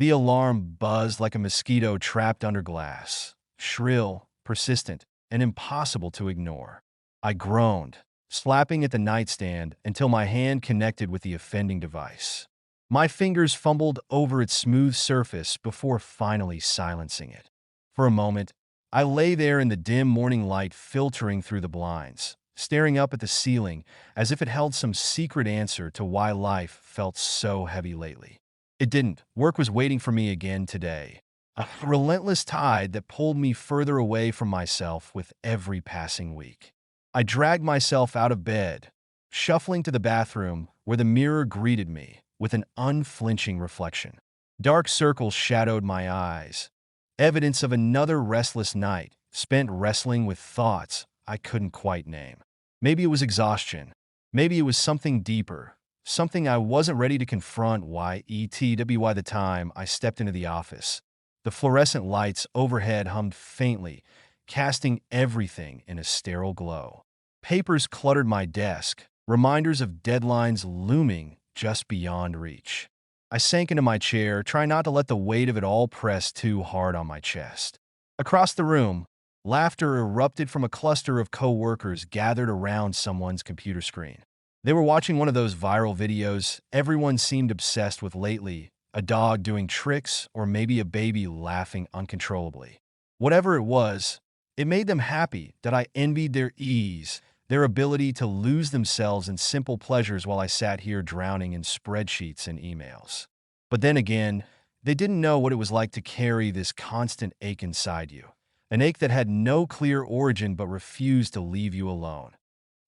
The alarm buzzed like a mosquito trapped under glass, shrill, persistent, and impossible to ignore. I groaned, slapping at the nightstand until my hand connected with the offending device. My fingers fumbled over its smooth surface before finally silencing it. For a moment, I lay there in the dim morning light filtering through the blinds, staring up at the ceiling as if it held some secret answer to why life felt so heavy lately. It didn't. Work was waiting for me again today. A relentless tide that pulled me further away from myself with every passing week. I dragged myself out of bed, shuffling to the bathroom where the mirror greeted me with an unflinching reflection. Dark circles shadowed my eyes, evidence of another restless night spent wrestling with thoughts I couldn't quite name. Maybe it was exhaustion. Maybe it was something deeper, something I wasn't ready to confront. By the time I stepped into the office, the fluorescent lights overhead hummed faintly, casting everything in a sterile glow. Papers cluttered my desk, reminders of deadlines looming just beyond reach. I sank into my chair, trying not to let the weight of it all press too hard on my chest. Across the room, laughter erupted from a cluster of coworkers gathered around someone's computer screen. They were watching one of those viral videos everyone seemed obsessed with lately, a dog doing tricks or maybe a baby laughing uncontrollably. Whatever it was, it made them happy that I envied their ease, their ability to lose themselves in simple pleasures while I sat here drowning in spreadsheets and emails. But then again, they didn't know what it was like to carry this constant ache inside you, an ache that had no clear origin but refused to leave you alone.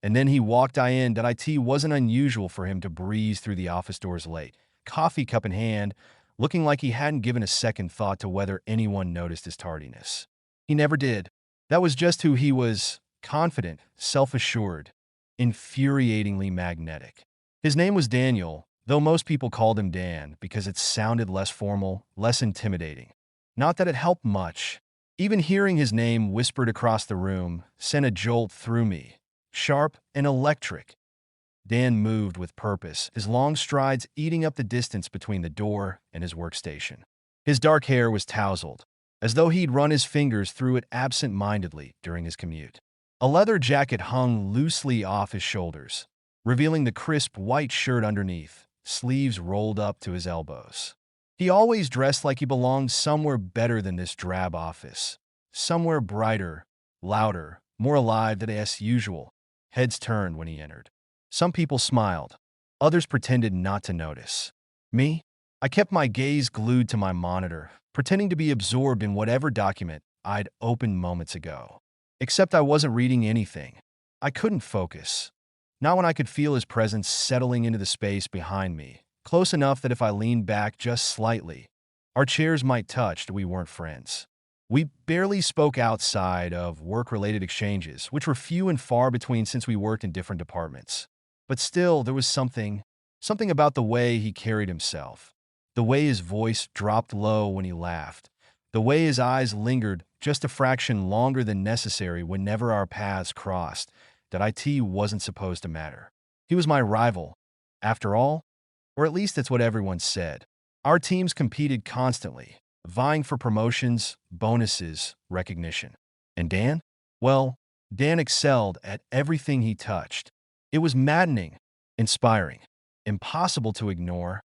And then he walked in. It wasn't unusual for him to breeze through the office doors late, coffee cup in hand, looking like he hadn't given a second thought to whether anyone noticed his tardiness. He never did. That was just who he was: confident, self-assured, infuriatingly magnetic. His name was Daniel, though most people called him Dan because it sounded less formal, less intimidating. Not that it helped much. Even hearing his name whispered across the room sent a jolt through me, sharp and electric. Dan moved with purpose, his long strides eating up the distance between the door and his workstation. His dark hair was tousled, as though he'd run his fingers through it absent-mindedly during his commute. A leather jacket hung loosely off his shoulders, revealing the crisp white shirt underneath, sleeves rolled up to his elbows. He always dressed like he belonged somewhere better than this drab office, somewhere brighter, louder, more alive than as usual. Heads turned when he entered. Some people smiled. Others pretended not to notice. Me? I kept my gaze glued to my monitor, pretending to be absorbed in whatever document I'd opened moments ago. Except I wasn't reading anything. I couldn't focus. Not when I could feel his presence settling into the space behind me, close enough that if I leaned back just slightly, our chairs might touch. We weren't friends. We barely spoke outside of work-related exchanges, which were few and far between since we worked in different departments. But still, there was something about the way he carried himself, the way his voice dropped low when he laughed, the way his eyes lingered just a fraction longer than necessary whenever our paths crossed, that IT wasn't supposed to matter. He was my rival, after all, or at least that's what everyone said. Our teams competed constantly, vying for promotions, bonuses, recognition. And Dan? Well, Dan excelled at everything he touched. It was maddening, inspiring, impossible to ignore.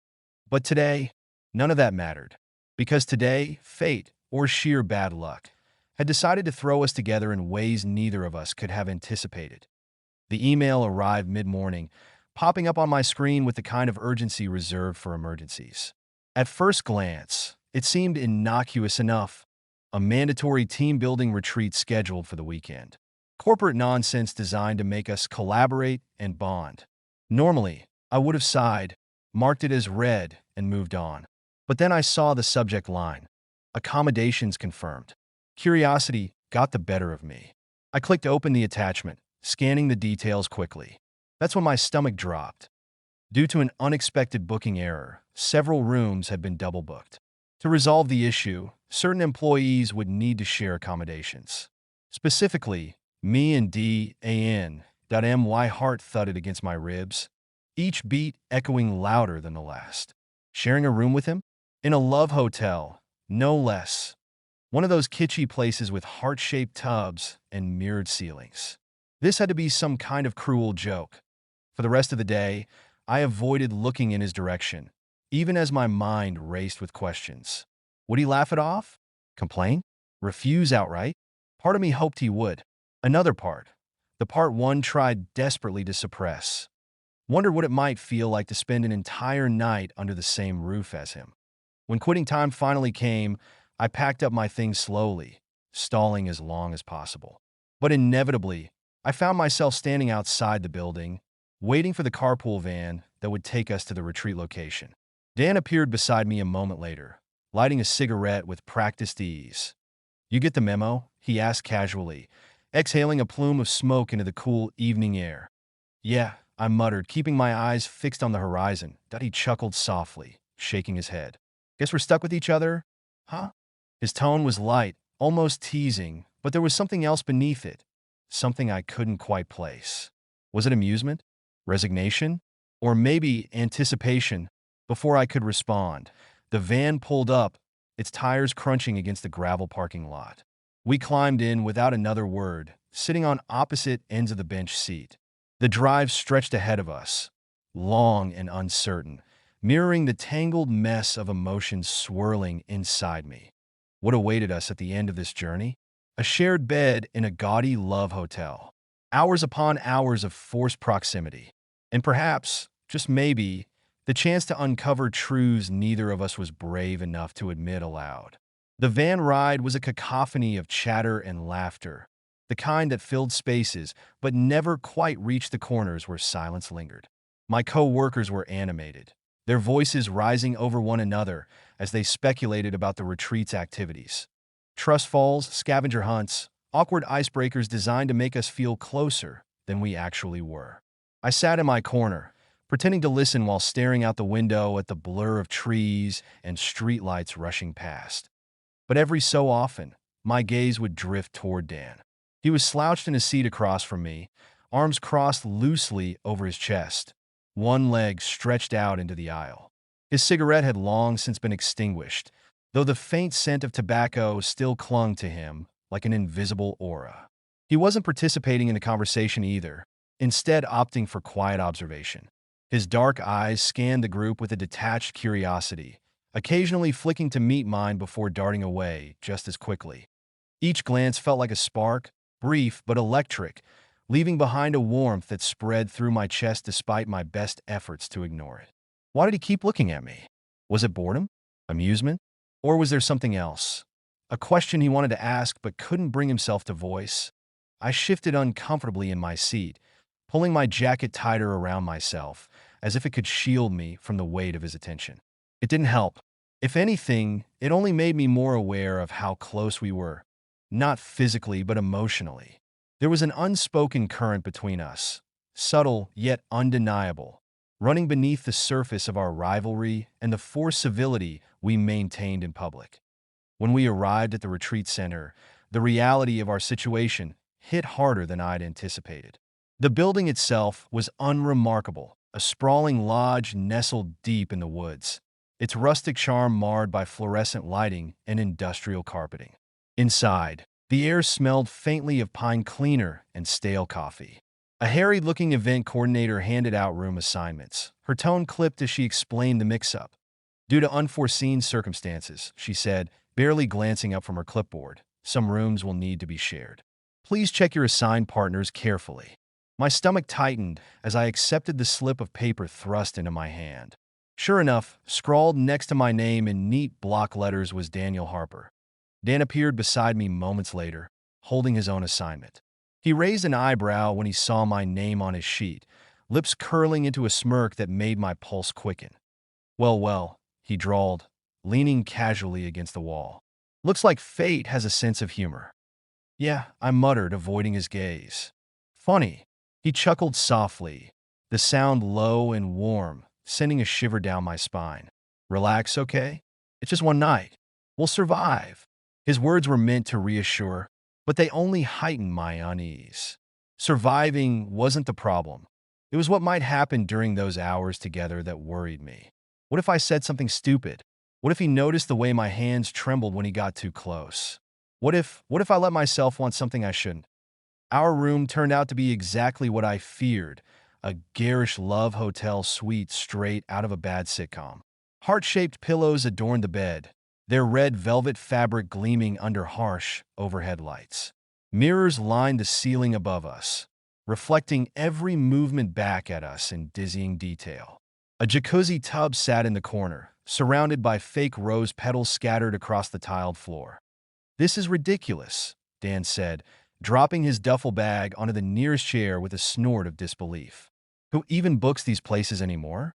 But today, none of that mattered. Because today, fate, or sheer bad luck, had decided to throw us together in ways neither of us could have anticipated. The email arrived mid-morning, popping up on my screen with the kind of urgency reserved for emergencies. At first glance, it seemed innocuous enough: a mandatory team-building retreat scheduled for the weekend. Corporate nonsense designed to make us collaborate and bond. Normally, I would have sighed, marked it as read, and moved on. But then I saw the subject line: accommodations confirmed. Curiosity got the better of me. I clicked open the attachment, scanning the details quickly. That's when my stomach dropped. Due to an unexpected booking error, several rooms had been double booked. To resolve the issue, certain employees would need to share accommodations. Specifically, me and D.A.N.My heart thudded against my ribs, each beat echoing louder than the last. Sharing a room with him? In a love hotel, no less. One of those kitschy places with heart-shaped tubs and mirrored ceilings. This had to be some kind of cruel joke. For the rest of the day, I avoided looking in his direction, even as my mind raced with questions. Would he laugh it off? Complain? Refuse outright? Part of me hoped he would. Another part, the part one tried desperately to suppress, wondered what it might feel like to spend an entire night under the same roof as him. When quitting time finally came, I packed up my things slowly, stalling as long as possible. But inevitably, I found myself standing outside the building, waiting for the carpool van that would take us to the retreat location. Dan appeared beside me a moment later, lighting a cigarette with practiced ease. "You get the memo?" he asked casually, exhaling a plume of smoke into the cool evening air. "Yeah," I muttered, keeping my eyes fixed on the horizon. He chuckled softly, shaking his head. "Guess we're stuck with each other? Huh?" His tone was light, almost teasing, but there was something else beneath it, something I couldn't quite place. Was it amusement? Resignation? Or maybe anticipation? Before I could respond, the van pulled up, its tires crunching against the gravel parking lot. We climbed in without another word, sitting on opposite ends of the bench seat. The drive stretched ahead of us, long and uncertain, mirroring the tangled mess of emotions swirling inside me. What awaited us at the end of this journey? A shared bed in a gaudy love hotel. Hours upon hours of forced proximity. And perhaps, just maybe, the chance to uncover truths neither of us was brave enough to admit aloud. The van ride was a cacophony of chatter and laughter, the kind that filled spaces but never quite reached the corners where silence lingered. My co-workers were animated, their voices rising over one another as they speculated about the retreat's activities. Trust falls, scavenger hunts, awkward icebreakers designed to make us feel closer than we actually were. I sat in my corner, pretending to listen while staring out the window at the blur of trees and streetlights rushing past. But every so often, my gaze would drift toward Dan. He was slouched in a seat across from me, arms crossed loosely over his chest, one leg stretched out into the aisle. His cigarette had long since been extinguished, though the faint scent of tobacco still clung to him like an invisible aura. He wasn't participating in the conversation either, instead opting for quiet observation. His dark eyes scanned the group with a detached curiosity, occasionally flicking to meet mine before darting away just as quickly. Each glance felt like a spark, brief but electric, leaving behind a warmth that spread through my chest despite my best efforts to ignore it. Why did he keep looking at me? Was it boredom? Amusement? Or was there something else? A question he wanted to ask but couldn't bring himself to voice? I shifted uncomfortably in my seat, pulling my jacket tighter around myself, as if it could shield me from the weight of his attention. It didn't help. If anything, it only made me more aware of how close we were, not physically but emotionally. There was an unspoken current between us, subtle yet undeniable, running beneath the surface of our rivalry and the forced civility we maintained in public. When we arrived at the retreat center, the reality of our situation hit harder than I'd anticipated. The building itself was unremarkable, a sprawling lodge nestled deep in the woods, its rustic charm marred by fluorescent lighting and industrial carpeting. Inside, the air smelled faintly of pine cleaner and stale coffee. A harried-looking event coordinator handed out room assignments, her tone clipped as she explained the mix-up. "Due to unforeseen circumstances," she said, barely glancing up from her clipboard, "some rooms will need to be shared. Please check your assigned partners carefully." My stomach tightened as I accepted the slip of paper thrust into my hand. Sure enough, scrawled next to my name in neat block letters was Daniel Harper. Dan appeared beside me moments later, holding his own assignment. He raised an eyebrow when he saw my name on his sheet, lips curling into a smirk that made my pulse quicken. Well, he drawled, leaning casually against the wall. "Looks like fate has a sense of humor." "Yeah," I muttered, avoiding his gaze. "Funny." He chuckled softly, the sound low and warm, sending a shiver down my spine. "Relax, okay? It's just one night. We'll survive." His words were meant to reassure, but they only heightened my unease. Surviving wasn't the problem. It was what might happen during those hours together that worried me. What if I said something stupid? What if he noticed the way my hands trembled when he got too close? What if I let myself want something I shouldn't? Our room turned out to be exactly what I feared, a garish love hotel suite straight out of a bad sitcom. Heart-shaped pillows adorned the bed, their red velvet fabric gleaming under harsh overhead lights. Mirrors lined the ceiling above us, reflecting every movement back at us in dizzying detail. A jacuzzi tub sat in the corner, surrounded by fake rose petals scattered across the tiled floor. "This is ridiculous," Dan said, dropping his duffel bag onto the nearest chair with a snort of disbelief. "Who even books these places anymore?"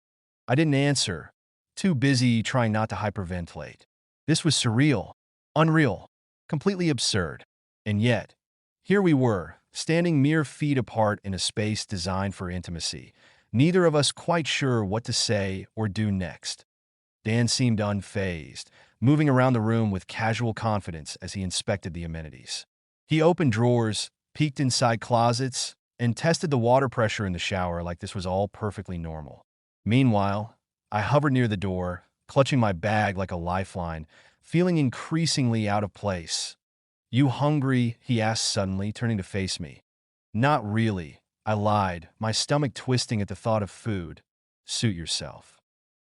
I didn't answer, too busy trying not to hyperventilate. This was surreal, unreal, completely absurd. And yet, here we were, standing mere feet apart in a space designed for intimacy, neither of us quite sure what to say or do next. Dan seemed unfazed, moving around the room with casual confidence as he inspected the amenities. He opened drawers, peeked inside closets, and tested the water pressure in the shower like this was all perfectly normal. Meanwhile, I hovered near the door, clutching my bag like a lifeline, feeling increasingly out of place. "You hungry?" he asked suddenly, turning to face me. "Not really," I lied, my stomach twisting at the thought of food. "Suit yourself."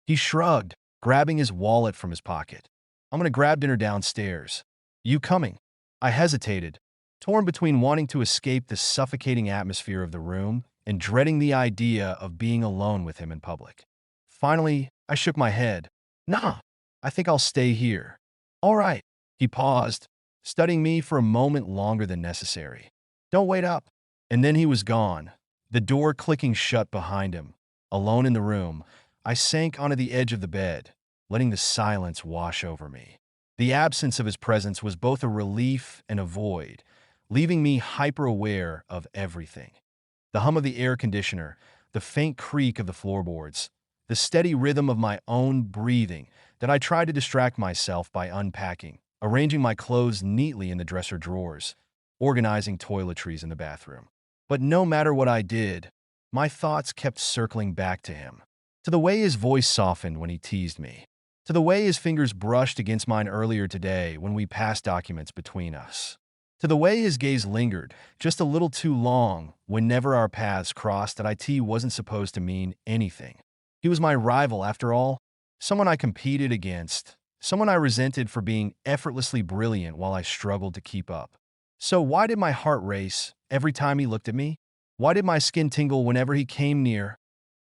He shrugged, grabbing his wallet from his pocket. "I'm gonna grab dinner downstairs. You coming?" I hesitated, torn between wanting to escape the suffocating atmosphere of the room and dreading the idea of being alone with him in public. Finally, I shook my head. "Nah, I think I'll stay here." "All right." He paused, studying me for a moment longer than necessary. "Don't wait up." And then he was gone, the door clicking shut behind him. Alone in the room, I sank onto the edge of the bed, letting the silence wash over me. The absence of his presence was both a relief and a void, leaving me hyper-aware of everything. The hum of the air conditioner, the faint creak of the floorboards, the steady rhythm of my own breathing that I tried to distract myself by unpacking, arranging my clothes neatly in the dresser drawers, organizing toiletries in the bathroom. But no matter what I did, my thoughts kept circling back to him, to the way his voice softened when he teased me, to the way his fingers brushed against mine earlier today when we passed documents between us, to the way his gaze lingered just a little too long whenever our paths crossed that IT wasn't supposed to mean anything. He was my rival, after all, someone I competed against, someone I resented for being effortlessly brilliant while I struggled to keep up. So why did my heart race every time he looked at me? Why did my skin tingle whenever he came near?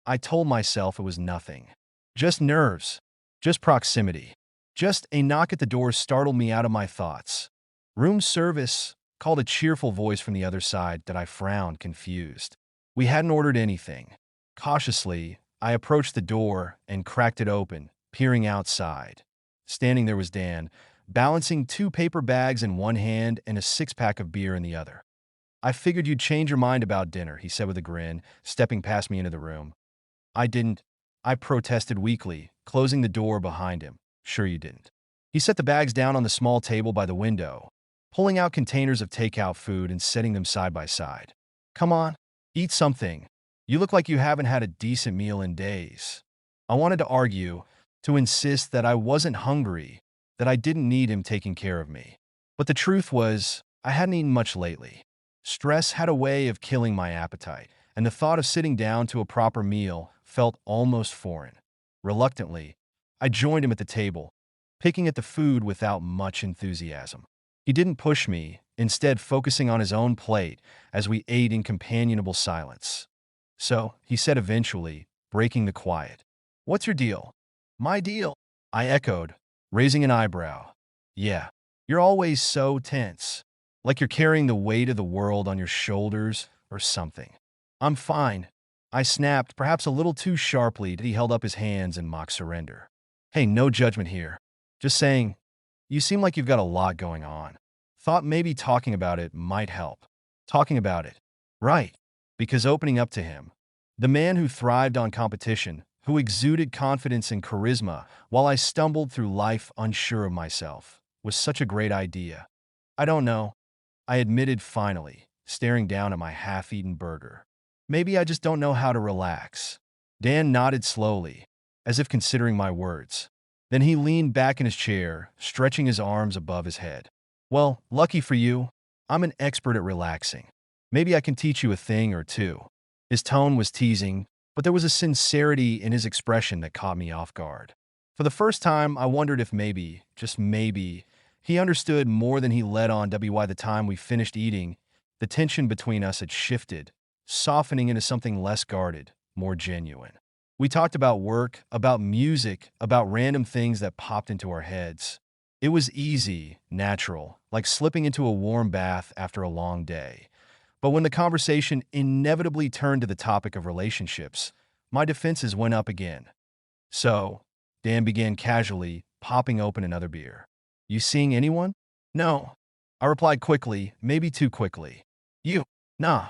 I told myself it was nothing. Just nerves. Just proximity. Just a knock at the door startled me out of my thoughts. "Room service," called a cheerful voice from the other side that I frowned, confused. We hadn't ordered anything. Cautiously, I approached the door and cracked it open, peering outside. Standing there was Dan, balancing 2 paper bags in one hand and a six-pack of beer in the other. "I figured you'd change your mind about dinner," he said with a grin, stepping past me into the room. "I didn't," I protested weakly, closing the door behind him. "Sure you didn't." He set the bags down on the small table by the window, pulling out containers of takeout food and setting them side by side. "Come on, eat something. You look like you haven't had a decent meal in days." I wanted to argue, to insist that I wasn't hungry, that I didn't need him taking care of me. But the truth was, I hadn't eaten much lately. Stress had a way of killing my appetite, and the thought of sitting down to a proper meal felt almost foreign. Reluctantly, I joined him at the table, picking at the food without much enthusiasm. He didn't push me, instead focusing on his own plate as we ate in companionable silence. "So," he said eventually, breaking the quiet, "what's your deal?" "My deal?" I echoed, raising an eyebrow. "Yeah, you're always so tense, like you're carrying the weight of the world on your shoulders or something." "I'm fine," I snapped, perhaps a little too sharply that he held up his hands in mock surrender. "Hey, no judgment here. Just saying, you seem like you've got a lot going on. Thought maybe talking about it might help." Talking about it. Right. Because opening up to him, the man who thrived on competition, who exuded confidence and charisma while I stumbled through life unsure of myself, was such a great idea. "I don't know," I admitted finally, staring down at my half-eaten burger. "Maybe I just don't know how to relax." Dan nodded slowly, as if considering my words. Then he leaned back in his chair, stretching his arms above his head. Well, lucky for you, I'm an expert at relaxing. Maybe I can teach you a thing or two. His tone was teasing, but there was a sincerity in his expression that caught me off guard. For the first time, I wondered if maybe, just maybe, he understood more than he let on by the time we finished eating. The tension between us had shifted, softening into something less guarded, more genuine. We talked about work, about music, about random things that popped into our heads. It was easy, natural, like slipping into a warm bath after a long day. But when the conversation inevitably turned to the topic of relationships, my defenses went up again. So, Dan began casually, popping open another beer. You seeing anyone? No. I replied quickly, maybe too quickly. You? Nah.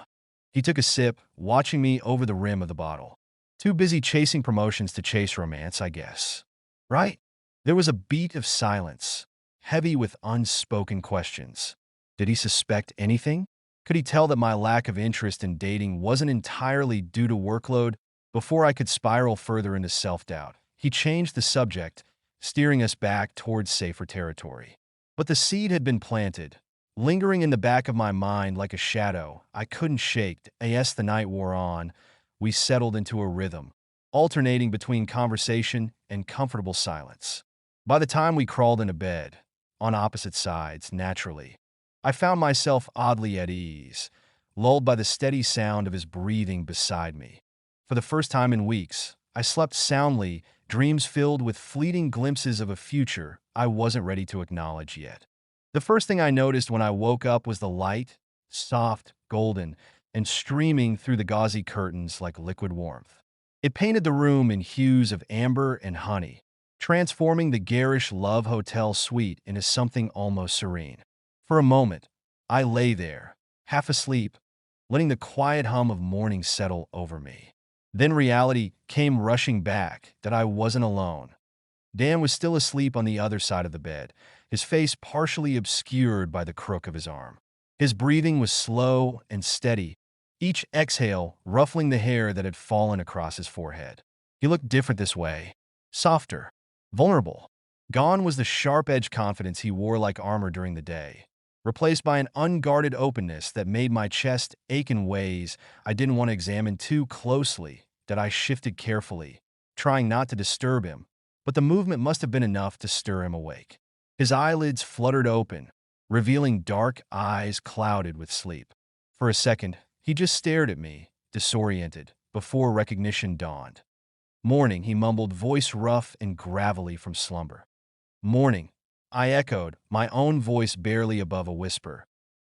He took a sip, watching me over the rim of the bottle. Too busy chasing promotions to chase romance, I guess. Right? There was a beat of silence, heavy with unspoken questions. Did he suspect anything? Could he tell that my lack of interest in dating wasn't entirely due to workload? Before I could spiral further into self-doubt, he changed the subject, steering us back towards safer territory. But the seed had been planted, lingering in the back of my mind like a shadow I couldn't shake. As the night wore on, we settled into a rhythm, alternating between conversation and comfortable silence. By the time we crawled into bed, on opposite sides, naturally, I found myself oddly at ease, lulled by the steady sound of his breathing beside me. For the first time in weeks, I slept soundly, dreams filled with fleeting glimpses of a future I wasn't ready to acknowledge yet. The first thing I noticed when I woke up was the light, soft, golden, and streaming through the gauzy curtains like liquid warmth. It painted the room in hues of amber and honey, transforming the garish Love Hotel suite into something almost serene. For a moment, I lay there, half asleep, letting the quiet hum of morning settle over me. Then reality came rushing back that I wasn't alone. Dan was still asleep on the other side of the bed, his face partially obscured by the crook of his arm. His breathing was slow and steady, each exhale ruffling the hair that had fallen across his forehead. He looked different this way, softer, vulnerable. Gone was the sharp-edged confidence he wore like armor during the day, replaced by an unguarded openness that made my chest ache in ways I didn't want to examine too closely. That I shifted carefully, trying not to disturb him, but the movement must have been enough to stir him awake. His eyelids fluttered open, revealing dark eyes clouded with sleep. For a second, he just stared at me, disoriented, before recognition dawned. Morning, he mumbled, voice rough and gravelly from slumber. Morning, I echoed, my own voice barely above a whisper.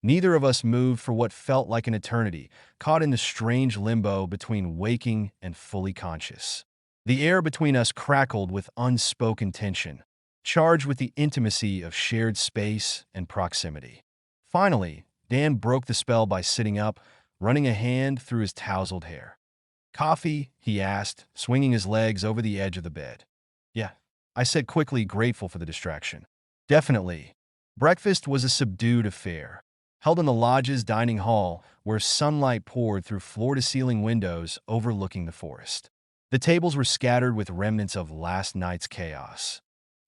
Neither of us moved for what felt like an eternity, caught in the strange limbo between waking and fully conscious. The air between us crackled with unspoken tension, charged with the intimacy of shared space and proximity. Finally, Dan broke the spell by sitting up, running a hand through his tousled hair. Coffee? He asked, swinging his legs over the edge of the bed. Yeah, I said quickly, grateful for the distraction. Definitely. Breakfast was a subdued affair, held in the lodge's dining hall where sunlight poured through floor-to-ceiling windows overlooking the forest. The tables were scattered with remnants of last night's chaos.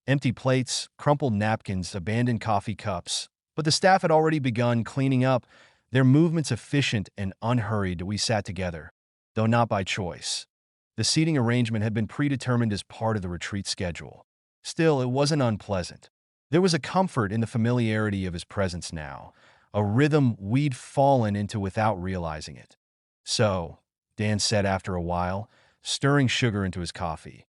Empty plates, crumpled napkins, abandoned coffee cups. But the staff had already begun cleaning up, their movements efficient and unhurried. We sat together, though not by choice. The seating arrangement had been predetermined as part of the retreat schedule. Still, it wasn't unpleasant. There was a comfort in the familiarity of his presence now, a rhythm we'd fallen into without realizing it. So, Dan said after a while, stirring sugar into his coffee,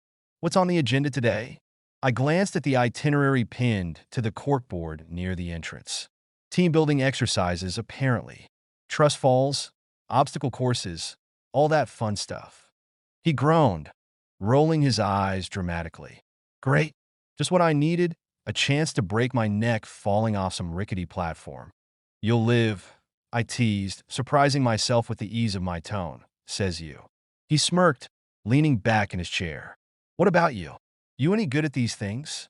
what's on the agenda today? I glanced at the itinerary pinned to the corkboard near the entrance. Team-building exercises, apparently. Trust falls, obstacle courses, all that fun stuff. He groaned, rolling his eyes dramatically. Great. Just what I needed, a chance to break my neck falling off some rickety platform. You'll live, I teased, surprising myself with the ease of my tone, says you. He smirked, leaning back in his chair. What about you? You any good at these things?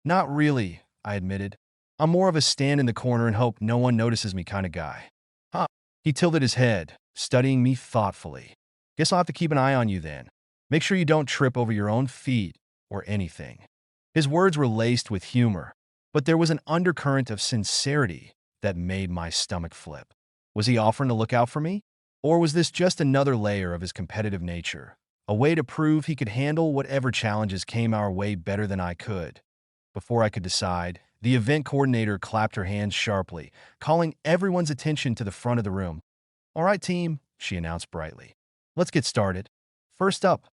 Not really, I admitted. I'm more of a stand in the corner and hope no one notices me kind of guy. Huh. He tilted his head, studying me thoughtfully. Guess I'll have to keep an eye on you then. Make sure you don't trip over your own feet or anything. His words were laced with humor, but there was an undercurrent of sincerity that made my stomach flip. Was he offering to look out for me? Or was this just another layer of his competitive nature? A way to prove he could handle whatever challenges came our way better than I could? Before I could decide, the event coordinator clapped her hands sharply, calling everyone's attention to the front of the room. "All right, team," she announced brightly. "Let's get started. First up,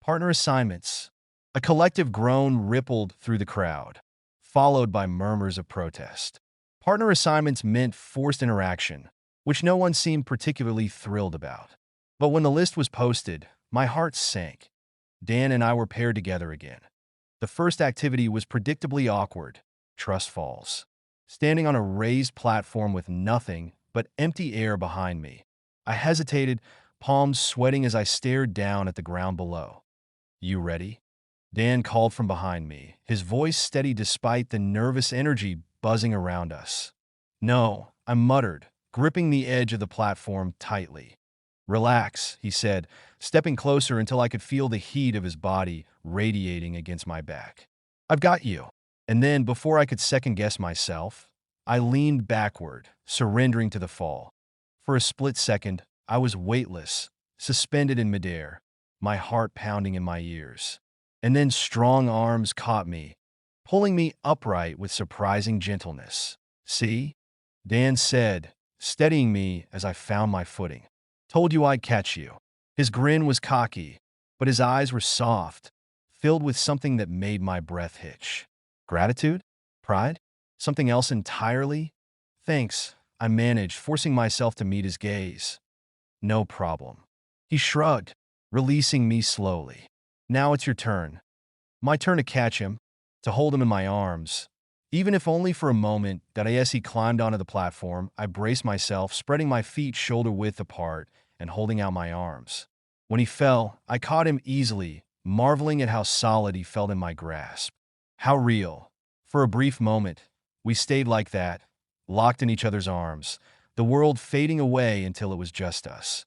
partner assignments." A collective groan rippled through the crowd, followed by murmurs of protest. Partner assignments meant forced interaction, which no one seemed particularly thrilled about. But when the list was posted, my heart sank. Dan and I were paired together again. The first activity was predictably awkward: trust falls. Standing on a raised platform with nothing but empty air behind me, I hesitated, palms sweating as I stared down at the ground below. "You ready?" Dan called from behind me, his voice steady despite the nervous energy buzzing around us. "No," I muttered, gripping the edge of the platform tightly. "Relax," he said, stepping closer until I could feel the heat of his body radiating against my back. "I've got you." And then, before I could second-guess myself, I leaned backward, surrendering to the fall. For a split second, I was weightless, suspended in midair, my heart pounding in my ears. And then strong arms caught me, pulling me upright with surprising gentleness. "See?" Dan said, steadying me as I found my footing. "Told you I'd catch you." His grin was cocky, but his eyes were soft, filled with something that made my breath hitch. Gratitude? Pride? Something else entirely? "Thanks," I managed, forcing myself to meet his gaze. "No problem." He shrugged, releasing me slowly. "Now it's your turn." My turn to catch him, to hold him in my arms. Even if only for a moment, as he climbed onto the platform, I braced myself, spreading my feet shoulder-width apart and holding out my arms. When he fell, I caught him easily, marveling at how solid he felt in my grasp. How real. For a brief moment, we stayed like that, locked in each other's arms, the world fading away until it was just us.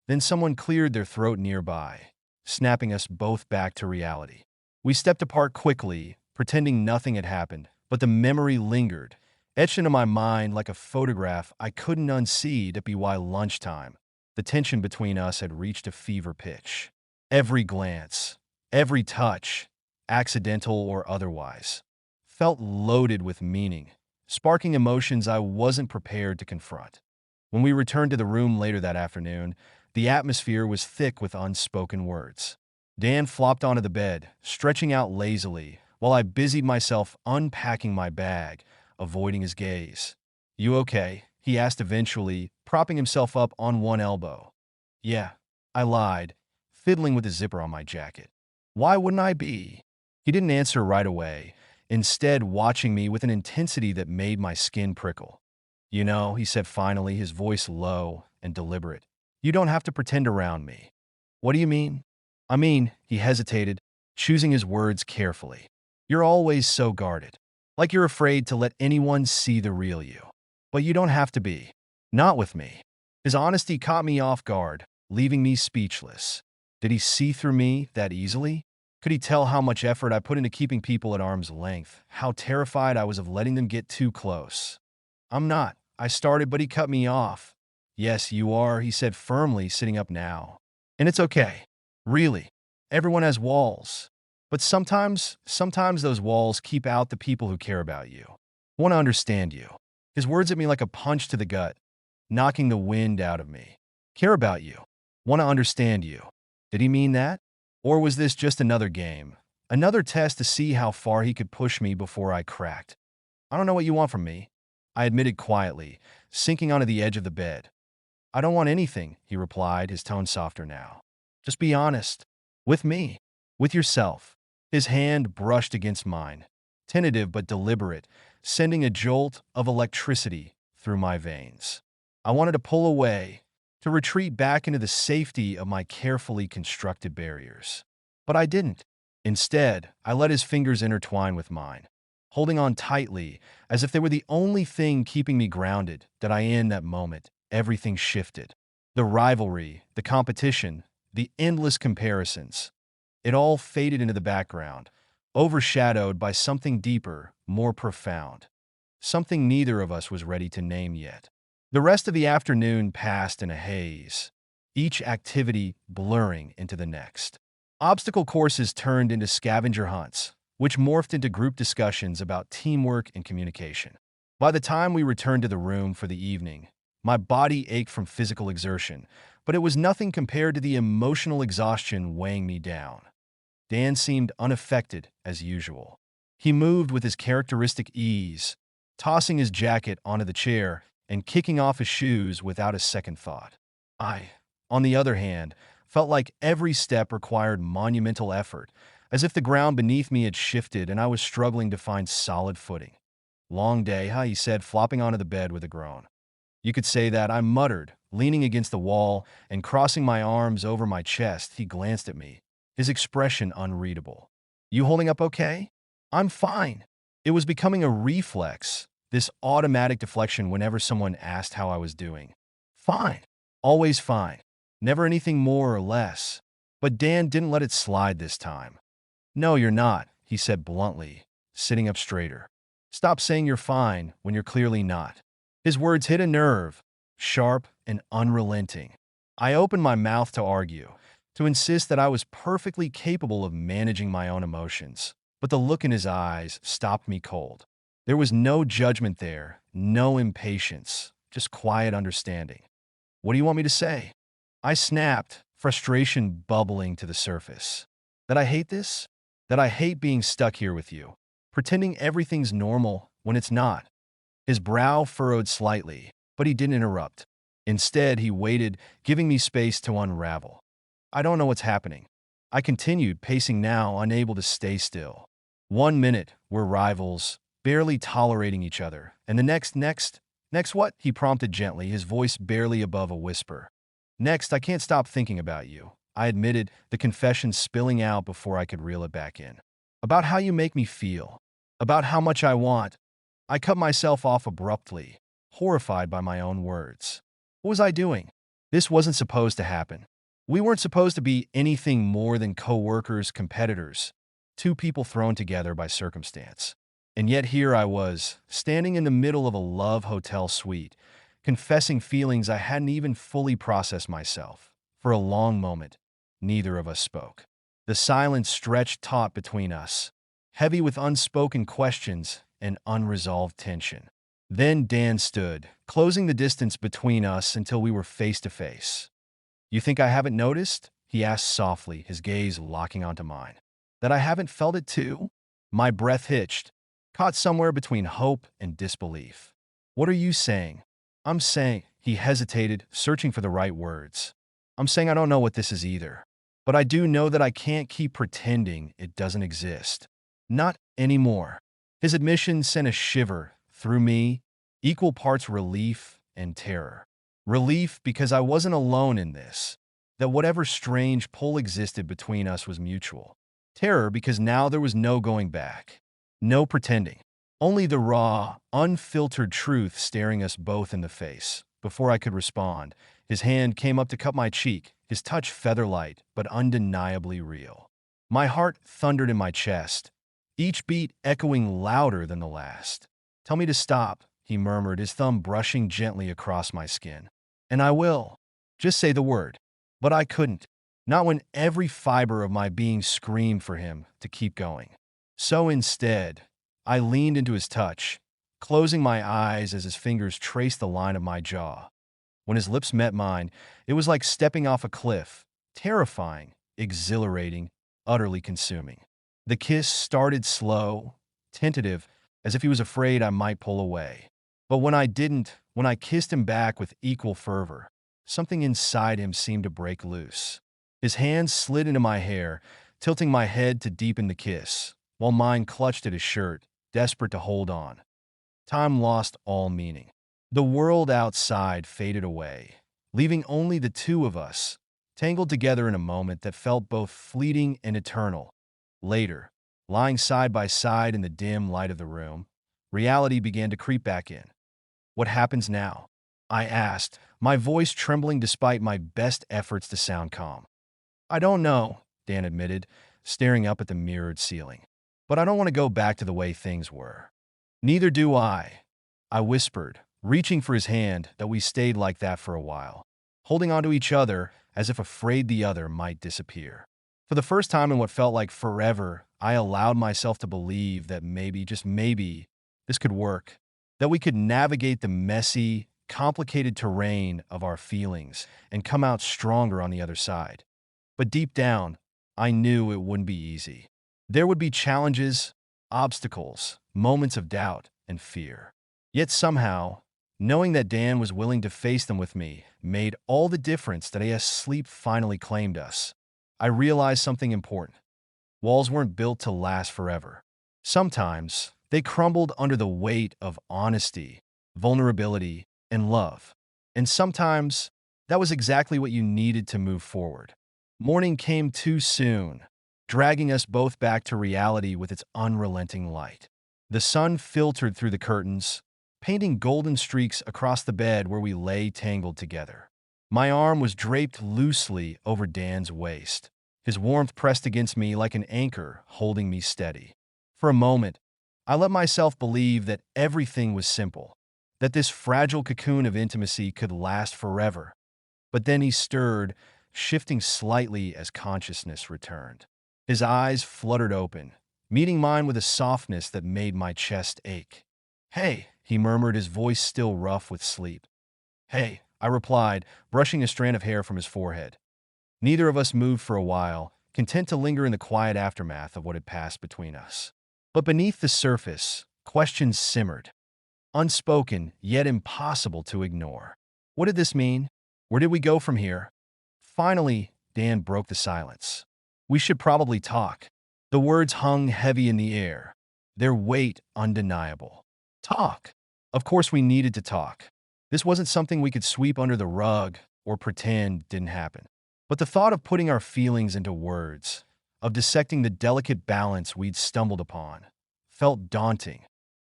Then someone cleared their throat nearby, snapping us both back to reality. We stepped apart quickly, pretending nothing had happened, but the memory lingered, etched into my mind like a photograph I couldn't unsee. At BY lunchtime, the tension between us had reached a fever pitch. Every glance, every touch, accidental or otherwise, felt loaded with meaning, sparking emotions I wasn't prepared to confront. When we returned to the room later that afternoon, the atmosphere was thick with unspoken words. Dan flopped onto the bed, stretching out lazily, while I busied myself unpacking my bag, avoiding his gaze. "You okay?" he asked eventually, propping himself up on one elbow. "Yeah," I lied, fiddling with the zipper on my jacket. "Why wouldn't I be?" He didn't answer right away, instead watching me with an intensity that made my skin prickle. "You know," he said finally, his voice low and deliberate, "you don't have to pretend around me." "What do you mean?" "I mean," he hesitated, choosing his words carefully. "You're always so guarded. Like you're afraid to let anyone see the real you. But you don't have to be. Not with me." His honesty caught me off guard, leaving me speechless. Did he see through me that easily? Could he tell how much effort I put into keeping people at arm's length, how terrified I was of letting them get too close? "I'm not," I started, but he cut me off. "Yes, you are," he said firmly, sitting up now. "And it's okay. Really. Everyone has walls. But sometimes those walls keep out the people who care about you, want to understand you." His words hit me like a punch to the gut, knocking the wind out of me. Care about you. Want to understand you. Did he mean that? Or was this just another game? Another test to see how far he could push me before I cracked? "I don't know what you want from me," I admitted quietly, sinking onto the edge of the bed. "I don't want anything," he replied, his tone softer now. "Just be honest. With me. With yourself." His hand brushed against mine, tentative but deliberate, sending a jolt of electricity through my veins. I wanted to pull away, to retreat back into the safety of my carefully constructed barriers. But I didn't. Instead, I let his fingers intertwine with mine, holding on tightly, as if they were the only thing keeping me grounded. In that moment, everything shifted. The rivalry, the competition, the endless comparisons. It all faded into the background, overshadowed by something deeper, more profound. Something neither of us was ready to name yet. The rest of the afternoon passed in a haze, each activity blurring into the next. Obstacle courses turned into scavenger hunts, which morphed into group discussions about teamwork and communication. By the time we returned to the room for the evening, my body ached from physical exertion, but it was nothing compared to the emotional exhaustion weighing me down. Dan seemed unaffected as usual. He moved with his characteristic ease, tossing his jacket onto the chair and kicking off his shoes without a second thought. I, on the other hand, felt like every step required monumental effort, as if the ground beneath me had shifted and I was struggling to find solid footing. Long day, huh? He said, flopping onto the bed with a groan. You could say that, I muttered, leaning against the wall and crossing my arms over my chest. He glanced at me, his expression unreadable. You holding up okay? I'm fine. It was becoming a reflex, this automatic deflection whenever someone asked how I was doing. Fine. Always fine. Never anything more or less. But Dan didn't let it slide this time. No, you're not, he said bluntly, sitting up straighter. Stop saying you're fine when you're clearly not. His words hit a nerve, sharp and unrelenting. I opened my mouth to argue, to insist that I was perfectly capable of managing my own emotions, but the look in his eyes stopped me cold. There was no judgment there, no impatience, just quiet understanding. What do you want me to say? I snapped, frustration bubbling to the surface. That I hate this? That I hate being stuck here with you, pretending everything's normal when it's not. His brow furrowed slightly, but he didn't interrupt. Instead, he waited, giving me space to unravel. I don't know what's happening. I continued, pacing now, unable to stay still. 1 minute, we're rivals, barely tolerating each other, and the next what? He prompted gently, his voice barely above a whisper. Next, I can't stop thinking about you, I admitted, the confession spilling out before I could reel it back in. About how you make me feel. About how much I want. I cut myself off abruptly, horrified by my own words. What was I doing? This wasn't supposed to happen. We weren't supposed to be anything more than co-workers, competitors, two people thrown together by circumstance. And yet here I was, standing in the middle of a love hotel suite, confessing feelings I hadn't even fully processed myself. For a long moment, neither of us spoke. The silence stretched taut between us, heavy with unspoken questions and unresolved tension. Then Dan stood, closing the distance between us until we were face to face. You think I haven't noticed? He asked softly, his gaze locking onto mine. That I haven't felt it too? My breath hitched, caught somewhere between hope and disbelief. What are you saying? I'm saying, he hesitated, searching for the right words. I'm saying I don't know what this is either. But I do know that I can't keep pretending it doesn't exist. Not anymore. His admission sent a shiver through me, equal parts relief and terror. Relief because I wasn't alone in this, that whatever strange pull existed between us was mutual. Terror because now there was no going back. No pretending. Only the raw, unfiltered truth staring us both in the face. Before I could respond, his hand came up to cup my cheek, his touch feather-light but undeniably real. My heart thundered in my chest, each beat echoing louder than the last. Tell me to stop, he murmured, his thumb brushing gently across my skin. And I will. Just say the word. But I couldn't. Not when every fiber of my being screamed for him to keep going. So instead, I leaned into his touch, closing my eyes as his fingers traced the line of my jaw. When his lips met mine, it was like stepping off a cliff, terrifying, exhilarating, utterly consuming. The kiss started slow, tentative, as if he was afraid I might pull away. But when I didn't, when I kissed him back with equal fervor, something inside him seemed to break loose. His hands slid into my hair, tilting my head to deepen the kiss, while mine clutched at his shirt, desperate to hold on. Time lost all meaning. The world outside faded away, leaving only the two of us, tangled together in a moment that felt both fleeting and eternal. Later, lying side by side in the dim light of the room, reality began to creep back in. What happens now? I asked, my voice trembling despite my best efforts to sound calm. I don't know, Dan admitted, staring up at the mirrored ceiling. but I don't want to go back to the way things were. Neither do I whispered, reaching for his hand. That we stayed like that for a while, holding onto each other as if afraid the other might disappear. For the first time in what felt like forever, I allowed myself to believe that maybe, just maybe, this could work, that we could navigate the messy, complicated terrain of our feelings and come out stronger on the other side. But deep down, I knew it wouldn't be easy. There would be challenges, obstacles, moments of doubt and fear. Yet somehow, knowing that Dan was willing to face them with me made all the difference. That as sleep finally claimed us, I realized something important. Walls weren't built to last forever. Sometimes, they crumbled under the weight of honesty, vulnerability, and love. And sometimes, that was exactly what you needed to move forward. Morning came too soon, dragging us both back to reality with its unrelenting light. The sun filtered through the curtains, painting golden streaks across the bed where we lay tangled together. My arm was draped loosely over Dan's waist, his warmth pressed against me like an anchor holding me steady. For a moment, I let myself believe that everything was simple, that this fragile cocoon of intimacy could last forever. But then he stirred, shifting slightly as consciousness returned. His eyes fluttered open, meeting mine with a softness that made my chest ache. "Hey," he murmured, his voice still rough with sleep. "Hey," I replied, brushing a strand of hair from his forehead. Neither of us moved for a while, content to linger in the quiet aftermath of what had passed between us. But beneath the surface, questions simmered, unspoken yet impossible to ignore. What did this mean? Where did we go from here? Finally, Dan broke the silence. "We should probably talk." The words hung heavy in the air, their weight undeniable. Talk. Of course we needed to talk. This wasn't something we could sweep under the rug or pretend didn't happen. But the thought of putting our feelings into words, of dissecting the delicate balance we'd stumbled upon, felt daunting.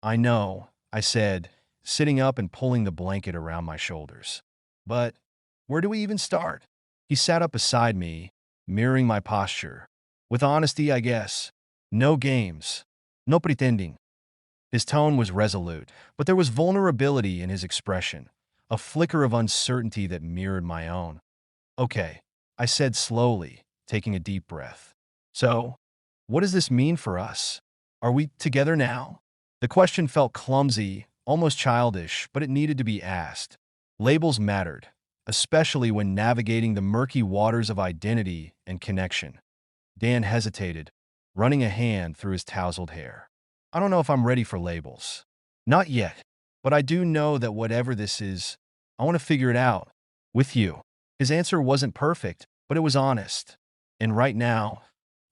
"I know," I said, sitting up and pulling the blanket around my shoulders. "But where do we even start?" He sat up beside me, mirroring my posture. "With honesty, I guess. No games. No pretending." His tone was resolute, but there was vulnerability in his expression, a flicker of uncertainty that mirrored my own. "Okay," I said slowly, taking a deep breath. "So, what does this mean for us? Are we together now?" The question felt clumsy, almost childish, but it needed to be asked. Labels mattered, especially when navigating the murky waters of identity and connection. Dan hesitated, running a hand through his tousled hair. "I don't know if I'm ready for labels. Not yet, but I do know that whatever this is, I want to figure it out. With you." His answer wasn't perfect, but it was honest. And right now,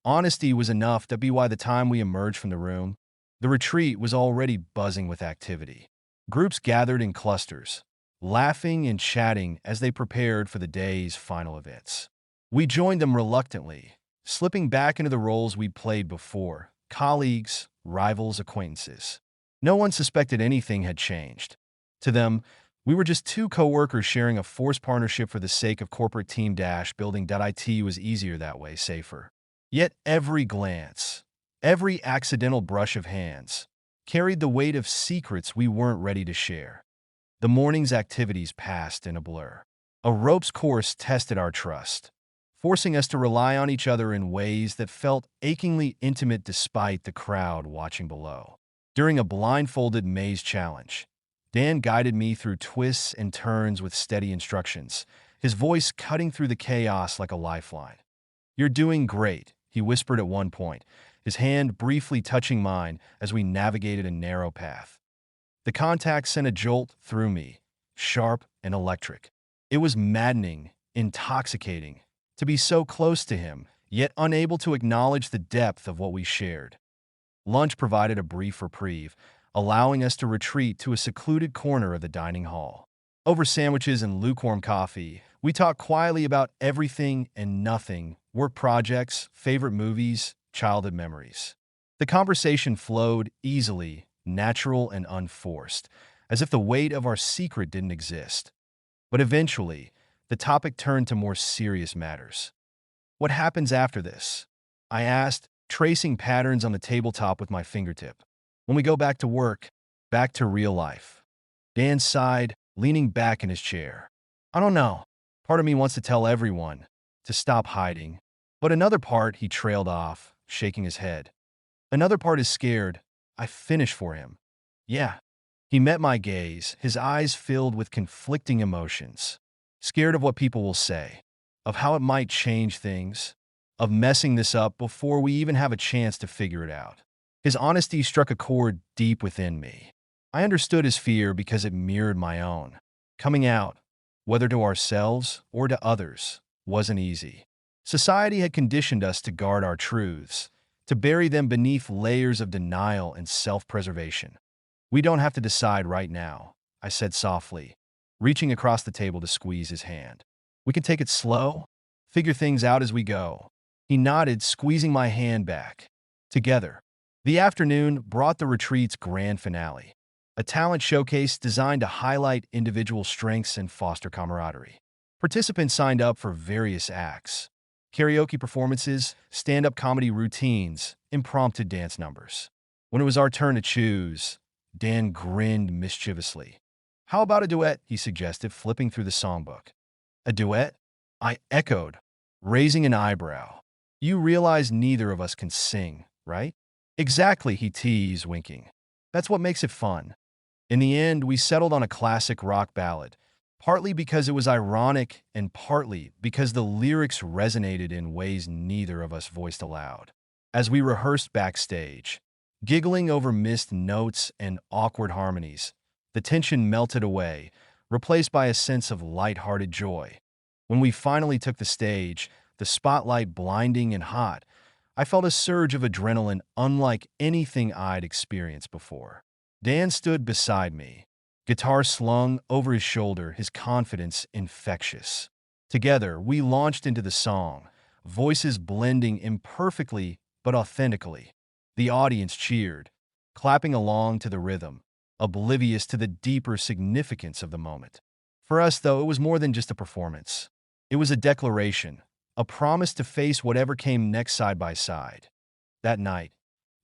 honesty was enough that by the time we emerged from the room, the retreat was already buzzing with activity. Groups gathered in clusters, laughing and chatting as they prepared for the day's final events. We joined them reluctantly, slipping back into the roles we'd played before: colleagues, rivals, acquaintances. No one suspected anything had changed. To them, we were just two coworkers sharing a forced partnership for the sake of corporate team building. It was easier that way, safer. Yet every glance, every accidental brush of hands, carried the weight of secrets we weren't ready to share. The morning's activities passed in a blur. A ropes course tested our trust, forcing us to rely on each other in ways that felt achingly intimate despite the crowd watching below. During a blindfolded maze challenge, Dan guided me through twists and turns with steady instructions, his voice cutting through the chaos like a lifeline. "You're doing great," he whispered at one point, his hand briefly touching mine as we navigated a narrow path. The contact sent a jolt through me, sharp and electric. It was maddening, intoxicating, to be so close to him, yet unable to acknowledge the depth of what we shared. Lunch provided a brief reprieve, allowing us to retreat to a secluded corner of the dining hall. Over sandwiches and lukewarm coffee, we talked quietly about everything and nothing: work projects, favorite movies, childhood memories. The conversation flowed easily, natural and unforced, as if the weight of our secret didn't exist. But eventually, the topic turned to more serious matters. "What happens after this?" I asked, tracing patterns on the tabletop with my fingertip. When we go back to work, back to real life. Dan sighed, leaning back in his chair. I don't know. Part of me wants to tell everyone to stop hiding, but another part, he trailed off, shaking his head. Another part is scared. I finish for him. Yeah. He met my gaze, his eyes filled with conflicting emotions. Scared of what people will say, of how it might change things, of messing this up before we even have a chance to figure it out. His honesty struck a chord deep within me. I understood his fear because it mirrored my own. Coming out, whether to ourselves or to others, wasn't easy. Society had conditioned us to guard our truths, to bury them beneath layers of denial and self-preservation. We don't have to decide right now, I said softly, reaching across the table to squeeze his hand. We can take it slow, figure things out as we go. He nodded, squeezing my hand back. Together. The afternoon brought the retreat's grand finale, a talent showcase designed to highlight individual strengths and foster camaraderie. Participants signed up for various acts: karaoke performances, stand-up comedy routines, impromptu dance numbers. When it was our turn to choose, Dan grinned mischievously. How about a duet, he suggested, flipping through the songbook. A duet? I echoed, raising an eyebrow. You realize neither of us can sing, right? Exactly, he teased, winking. That's what makes it fun. In the end, we settled on a classic rock ballad, partly because it was ironic and partly because the lyrics resonated in ways neither of us voiced aloud. As we rehearsed backstage, giggling over missed notes and awkward harmonies, the tension melted away, replaced by a sense of light-hearted joy. When we finally took the stage, the spotlight blinding and hot, I felt a surge of adrenaline unlike anything I'd experienced before. Dan stood beside me, guitar slung over his shoulder, his confidence infectious. Together, we launched into the song, voices blending imperfectly but authentically. The audience cheered, clapping along to the rhythm, oblivious to the deeper significance of the moment. For us, though, it was more than just a performance. It was a declaration, a promise to face whatever came next side by side. That night,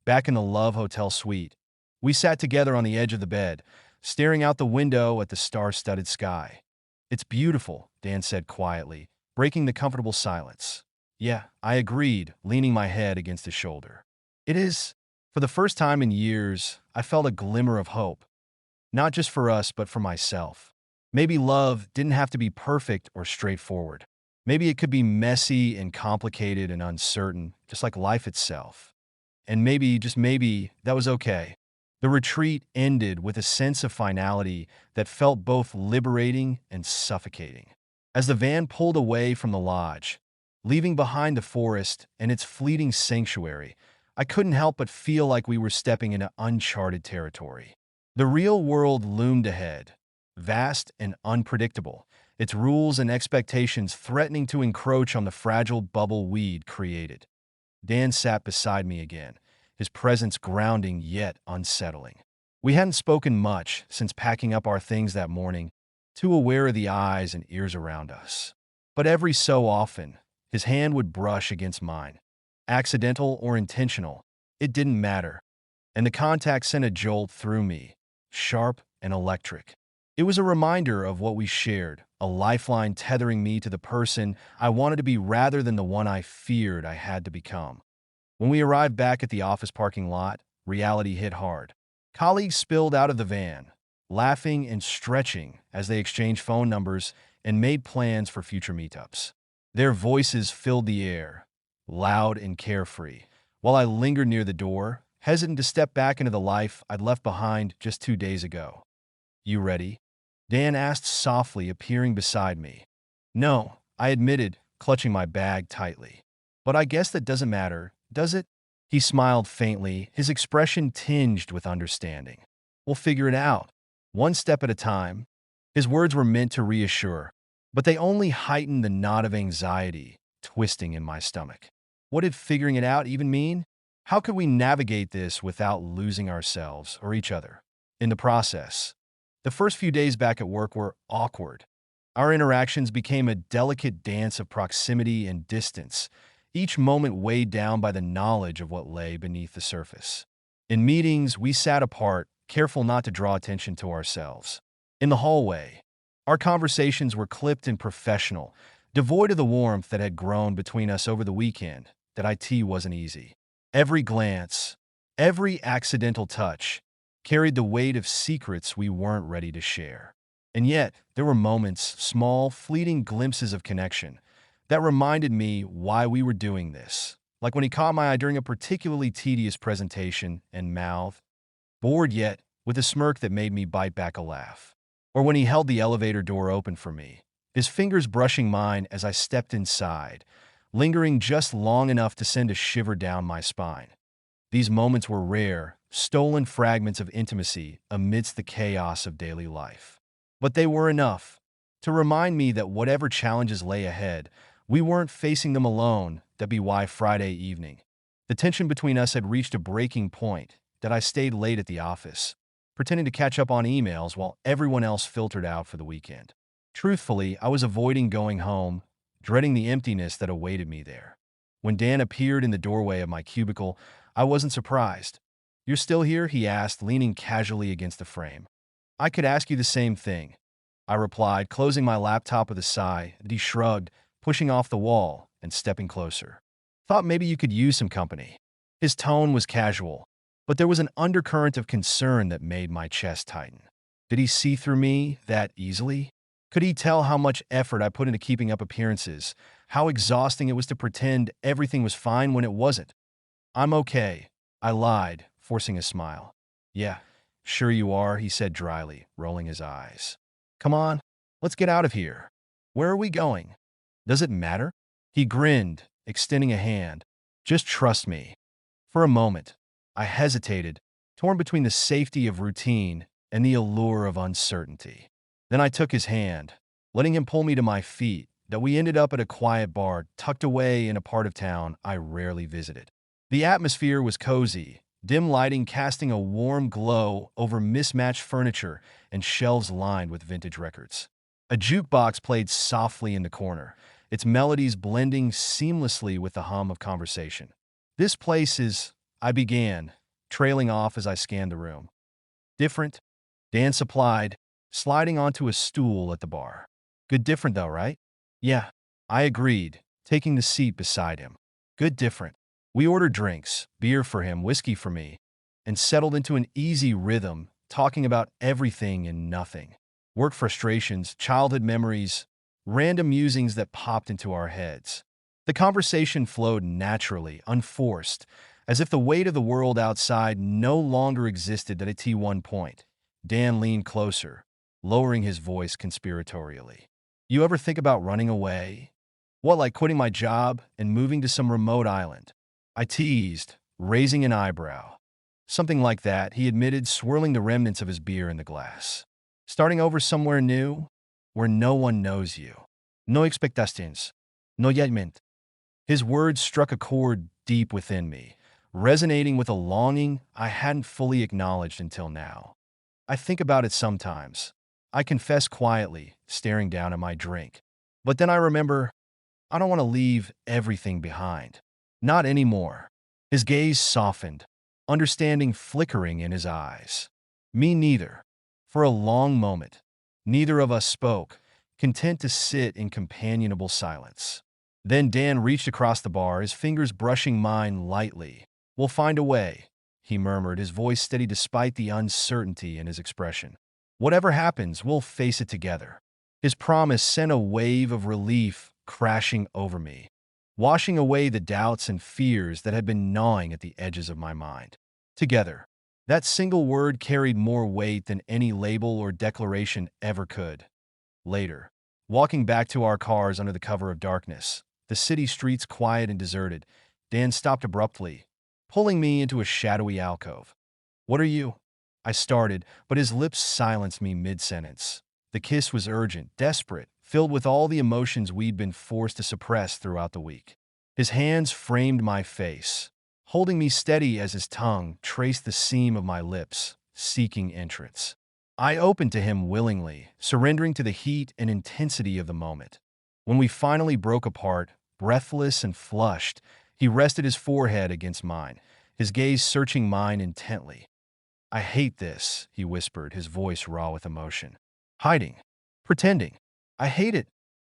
back in the Love Hotel suite, we sat together on the edge of the bed, staring out the window at the star-studded sky. It's beautiful, Dan said quietly, breaking the comfortable silence. Yeah, I agreed, leaning my head against his shoulder. It is. For the first time in years, I felt a glimmer of hope. Not just for us, but for myself. Maybe love didn't have to be perfect or straightforward. Maybe it could be messy and complicated and uncertain, just like life itself. And maybe, just maybe, that was okay. The retreat ended with a sense of finality that felt both liberating and suffocating. As the van pulled away from the lodge, leaving behind the forest and its fleeting sanctuary, I couldn't help but feel like we were stepping into uncharted territory. The real world loomed ahead, vast and unpredictable, its rules and expectations threatening to encroach on the fragile bubble we'd created. Dan sat beside me again, his presence grounding yet unsettling. We hadn't spoken much since packing up our things that morning, too aware of the eyes and ears around us. But every so often, his hand would brush against mine. Accidental or intentional, it didn't matter. And the contact sent a jolt through me, sharp and electric. It was a reminder of what we shared, a lifeline tethering me to the person I wanted to be rather than the one I feared I had to become. When we arrived back at the office parking lot, reality hit hard. Colleagues spilled out of the van, laughing and stretching as they exchanged phone numbers and made plans for future meetups. Their voices filled the air, loud and carefree, while I lingered near the door, hesitant to step back into the life I'd left behind just 2 days ago. You ready? Dan asked softly, appearing beside me. No, I admitted, clutching my bag tightly. But I guess that doesn't matter, does it? He smiled faintly, his expression tinged with understanding. We'll figure it out, one step at a time. His words were meant to reassure, but they only heightened the knot of anxiety twisting in my stomach. What did figuring it out even mean? How could we navigate this without losing ourselves or each other in the process? The first few days back at work were awkward. Our interactions became a delicate dance of proximity and distance, each moment weighed down by the knowledge of what lay beneath the surface. In meetings, we sat apart, careful not to draw attention to ourselves. In the hallway, our conversations were clipped and professional, devoid of the warmth that had grown between us over the weekend. That IT wasn't easy. Every glance, every accidental touch, carried the weight of secrets we weren't ready to share. And yet, there were moments, small, fleeting glimpses of connection, that reminded me why we were doing this. Like when he caught my eye during a particularly tedious presentation and mouthed, bored yet, with a smirk that made me bite back a laugh. Or when he held the elevator door open for me, his fingers brushing mine as I stepped inside, lingering just long enough to send a shiver down my spine. These moments were rare, stolen fragments of intimacy amidst the chaos of daily life. But they were enough to remind me that whatever challenges lay ahead, we weren't facing them alone. That'd be why Friday evening, the tension between us had reached a breaking point, that I stayed late at the office, pretending to catch up on emails while everyone else filtered out for the weekend. Truthfully, I was avoiding going home, dreading the emptiness that awaited me there. When Dan appeared in the doorway of my cubicle, I wasn't surprised. "You're still here?" he asked, leaning casually against the frame. "I could ask you the same thing," I replied, closing my laptop with a sigh that he shrugged, pushing off the wall and stepping closer. "Thought maybe you could use some company." His tone was casual, but there was an undercurrent of concern that made my chest tighten. Did he see through me that easily? Could he tell how much effort I put into keeping up appearances, how exhausting it was to pretend everything was fine when it wasn't? "I'm okay," I lied, forcing a smile. "Yeah, sure you are," he said dryly, rolling his eyes. "Come on, let's get out of here." "Where are we going?" "Does it matter?" He grinned, extending a hand. "Just trust me." For a moment, I hesitated, torn between the safety of routine and the allure of uncertainty. Then I took his hand, letting him pull me to my feet, that we ended up at a quiet bar tucked away in a part of town I rarely visited. The atmosphere was cozy, dim lighting casting a warm glow over mismatched furniture and shelves lined with vintage records. A jukebox played softly in the corner, its melodies blending seamlessly with the hum of conversation. "This place is," I began, trailing off as I scanned the room. "Different," Dan supplied, sliding onto a stool at the bar. "Good different though, right?" "Yeah," I agreed, taking the seat beside him. "Good different." We ordered drinks, beer for him, whiskey for me, and settled into an easy rhythm, talking about everything and nothing. Work frustrations, childhood memories, random musings that popped into our heads. The conversation flowed naturally, unforced, as if the weight of the world outside no longer existed. At one point, Dan leaned closer, lowering his voice conspiratorially. "You ever think about running away? What, like quitting my job and moving to some remote island?" I teased, raising an eyebrow. "Something like that," he admitted, swirling the remnants of his beer in the glass. "Starting over somewhere new, where no one knows you. No expectations. No judgment." His words struck a chord deep within me, resonating with a longing I hadn't fully acknowledged until now. "I think about it sometimes," I confess quietly, staring down at my drink. "But then I remember, I don't want to leave everything behind. Not anymore." His gaze softened, understanding flickering in his eyes. "Me neither." For a long moment, neither of us spoke, content to sit in companionable silence. Then Dan reached across the bar, his fingers brushing mine lightly. "We'll find a way," he murmured, his voice steady despite the uncertainty in his expression. "Whatever happens, we'll face it together." His promise sent a wave of relief crashing over me, washing away the doubts and fears that had been gnawing at the edges of my mind. Together. That single word carried more weight than any label or declaration ever could. Later, walking back to our cars under the cover of darkness, the city streets quiet and deserted, Dan stopped abruptly, pulling me into a shadowy alcove. "What are you?" I started, but his lips silenced me mid-sentence. The kiss was urgent, desperate, filled with all the emotions we'd been forced to suppress throughout the week. His hands framed my face, holding me steady as his tongue traced the seam of my lips, seeking entrance. I opened to him willingly, surrendering to the heat and intensity of the moment. When we finally broke apart, breathless and flushed. He rested his forehead against mine, his gaze searching mine intently. "I hate this," he whispered, his voice raw with emotion. "Hiding. Pretending. I hate it."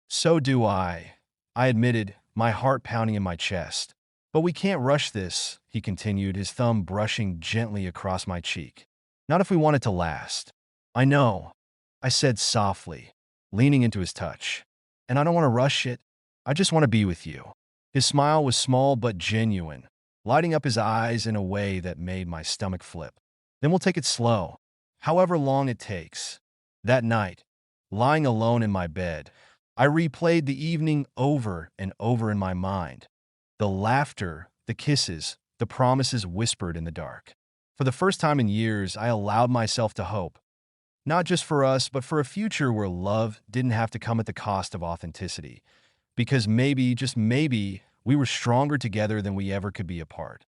"So do I admitted, my heart pounding in my chest. "But we can't rush this," he continued, his thumb brushing gently across my cheek. "Not if we want it to last." "I know," I said softly, leaning into his touch. "And I don't want to rush it. I just want to be with you." His smile was small but genuine, lighting up his eyes in a way that made my stomach flip. "Then we'll take it slow, however long it takes." That night, lying alone in my bed, I replayed the evening over and over in my mind. The laughter, the kisses, the promises whispered in the dark. For the first time in years, I allowed myself to hope. Not just for us, but for a future where love didn't have to come at the cost of authenticity. Because maybe, just maybe, we were stronger together than we ever could be apart.